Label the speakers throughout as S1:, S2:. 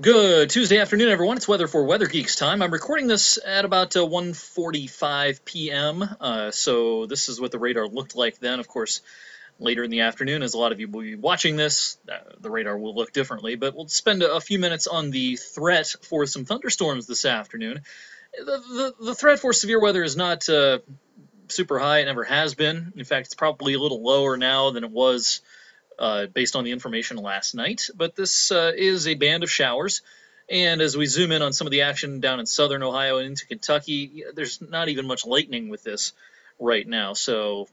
S1: Good Tuesday afternoon, everyone. It's Weather for Weather Geeks time. I'm recording this at about 1:45 p.m. So this is what the radar looked like then. Of course, later in the afternoon, as a lot of you will be watching this, the radar will look differently. But we'll spend a few minutes on the threat for some thunderstorms this afternoon. The threat for severe weather is not super high. It never has been. In fact, it's probably a little lower now than it was based on the information last night. But this is a band of showers. And as we zoom in on some of the action down in southern Ohio and into Kentucky, there's not even much lightning with this right now. So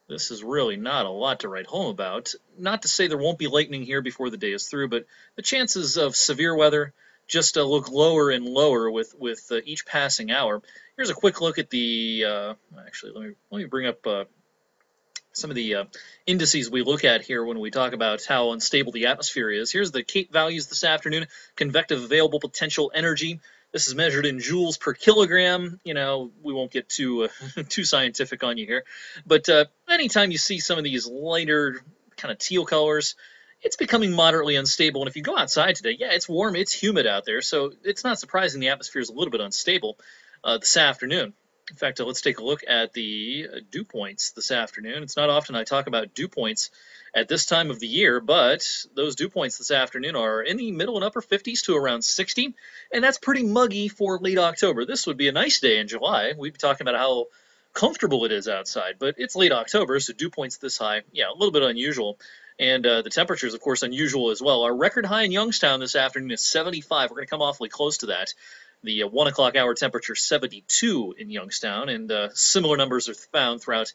S1: this is really not a lot to write home about. Not to say there won't be lightning here before the day is through, but the chances of severe weather just look lower and lower with each passing hour. Here's a quick look at the. Actually, let me bring up some of the indices we look at here when we talk about how unstable the atmosphere is. Here's the CAPE values this afternoon. Convective available potential energy. This is measured in joules per kilogram. You know, we won't get too too scientific on you here, but anytime you see some of these lighter kind of teal colors, it's becoming moderately unstable. And if you go outside today, yeah, it's warm, it's humid out there, so it's not surprising the atmosphere is a little bit unstable this afternoon. In fact, let's take a look at the dew points this afternoon. It's not often I talk about dew points at this time of the year, but those dew points this afternoon are in the middle and upper 50s to around 60, and that's pretty muggy for late October. This would be a nice day in July. We'd be talking about how comfortable it is outside, but it's late October, so dew points this high, yeah, a little bit unusual. And the temperatures, of course, unusual as well. Our record high in Youngstown this afternoon is 75. We're going to come awfully close to that. The 1 o'clock hour temperature 72 in Youngstown, and similar numbers are found throughout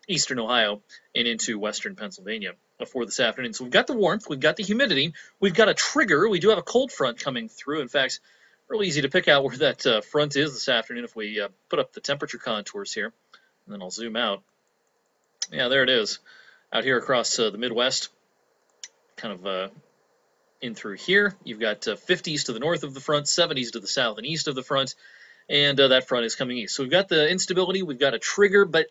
S1: eastern Ohio and into western Pennsylvania for this afternoon. So we've got the warmth, we've got the humidity, we've got a trigger. We do have a cold front coming through. In fact, really easy to pick out where that front is this afternoon if we put up the temperature contours here. And then I'll zoom out. Yeah, there it is. Out here across the Midwest, kind of in through here. You've got 50s to the north of the front, 70s to the south and east of the front, and that front is coming east. So we've got the instability, we've got a trigger, but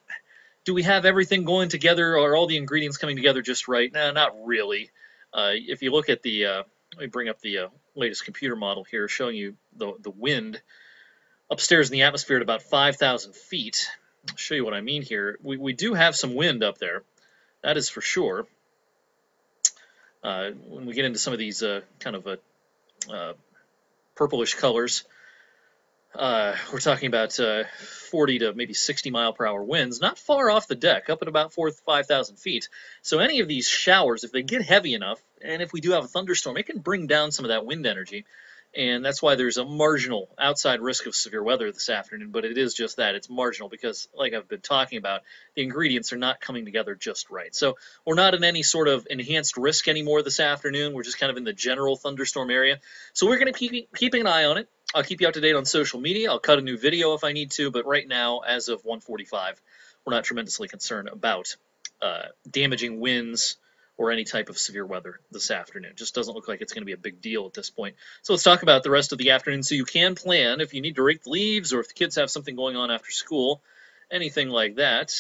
S1: do we have everything going together? Are all the ingredients coming together just right? No, not really. If you look at the, let me bring up the latest computer model here showing you the wind upstairs in the atmosphere at about 5,000 feet. I'll show you what I mean here. We do have some wind up there. That is for sure. When we get into some of these kind of purplish colors, we're talking about 40 to maybe 60 mile per hour winds, not far off the deck, up at about 4,000 to 5,000 feet. So any of these showers, if they get heavy enough, and if we do have a thunderstorm, it can bring down some of that wind energy. And that's why there's a marginal outside risk of severe weather this afternoon, but it is just that. It's marginal because, like I've been talking about, the ingredients are not coming together just right. So we're not in any sort of enhanced risk anymore this afternoon. We're just kind of in the general thunderstorm area. So we're going to be keeping an eye on it. I'll keep you up to date on social media. I'll cut a new video if I need to, but right now, as of 1:45, we're not tremendously concerned about damaging winds or any type of severe weather this afternoon. Just doesn't look like it's going to be a big deal at this point. So let's talk about the rest of the afternoon so you can plan if you need to rake the leaves or if the kids have something going on after school, anything like that.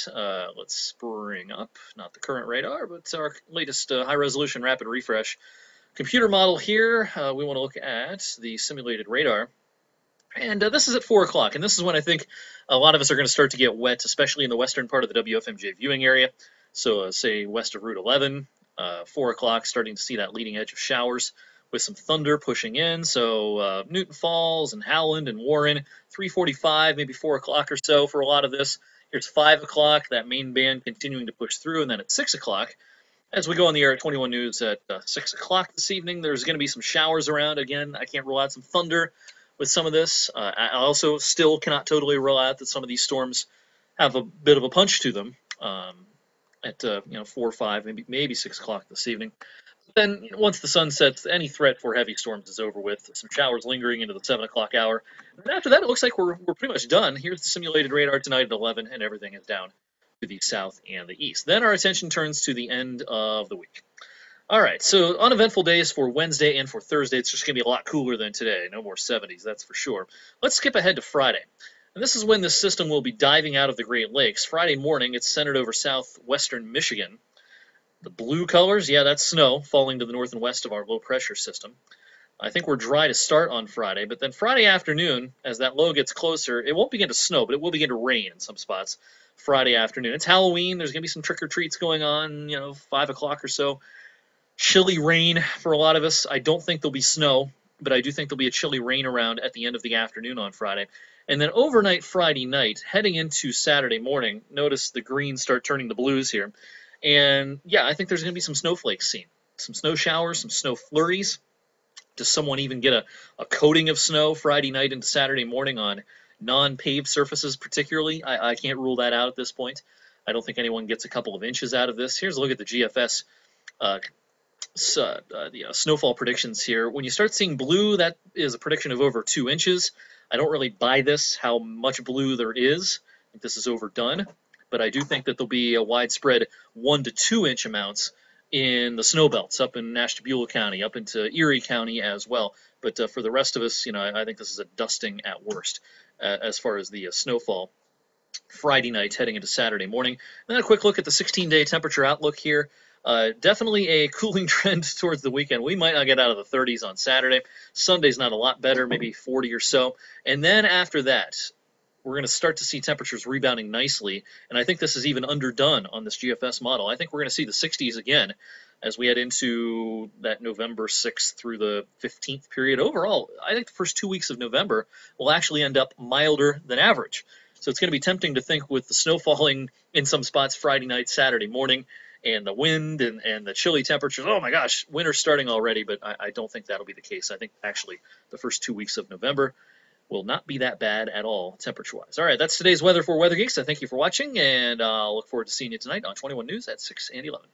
S1: Let's bring up, not the current radar, but our latest high-resolution rapid refresh computer model here. We want to look at the simulated radar. And this is at 4 o'clock, and this is when I think a lot of us are going to start to get wet, especially in the western part of the WFMJ viewing area. So say west of Route 11, 4 o'clock, starting to see that leading edge of showers with some thunder pushing in. So Newton Falls and Howland and Warren, 3:45, maybe 4 o'clock or so for a lot of this. Here's 5 o'clock, that main band continuing to push through, and then at 6 o'clock, as we go on the air at 21 News at 6 o'clock this evening, there's going to be some showers around. Again, I can't rule out some thunder with some of this. I also still cannot totally rule out that some of these storms have a bit of a punch to them. At 4 or 5, maybe 6 o'clock this evening. Then once the sun sets, any threat for heavy storms is over with. Some showers lingering into the 7 o'clock hour. And after that, it looks like we're pretty much done. Here's the simulated radar tonight at 11, and everything is down to the south and the east. Then our attention turns to the end of the week. All right, so uneventful days for Wednesday and for Thursday. It's just going to be a lot cooler than today. No more 70s, that's for sure. Let's skip ahead to Friday. And this is when this system will be diving out of the Great Lakes. Friday morning, it's centered over southwestern Michigan. The blue colors, yeah, that's snow falling to the north and west of our low-pressure system. I think we're dry to start on Friday, but then Friday afternoon, as that low gets closer, it won't begin to snow, but it will begin to rain in some spots Friday afternoon. It's Halloween. There's going to be some trick-or-treats going on, 5 o'clock or so. Chilly rain for a lot of us. I don't think there'll be snow, but I do think there'll be a chilly rain around at the end of the afternoon on Friday. And then overnight Friday night, heading into Saturday morning, notice the greens start turning to blues here. And yeah, I think there's going to be some snowflakes seen. Some snow showers, some snow flurries. Does someone even get a coating of snow Friday night into Saturday morning on non-paved surfaces particularly? I can't rule that out at this point. I don't think anyone gets a couple of inches out of this. Here's a look at the GFS snowfall predictions here. When you start seeing blue, that is a prediction of over 2 inches. I don't really buy this, how much blue there is. I think this is overdone. But I do think that there'll be a widespread 1 to 2 inch amounts in the snow belts up in Ashtabula County, up into Erie County as well. But for the rest of us, I think this is a dusting at worst as far as the snowfall. Friday night heading into Saturday morning. And then a quick look at the 16-day temperature outlook here. Definitely a cooling trend towards the weekend. We might not get out of the 30s on Saturday. Sunday's not a lot better, maybe 40 or so. And then after that, we're going to start to see temperatures rebounding nicely, and I think this is even underdone on this GFS model. I think we're going to see the 60s again as we head into that November 6th through the 15th period. Overall, I think the first 2 weeks of November will actually end up milder than average. So it's going to be tempting to think with the snow falling in some spots Friday night, Saturday morning, and the wind and the chilly temperatures, oh my gosh, winter's starting already, but I don't think that'll be the case. I think actually the first 2 weeks of November will not be that bad at all, temperature-wise. All right, that's today's weather for Weather Geeks. I thank you for watching, and I'll look forward to seeing you tonight on 21 News at 6 and 11.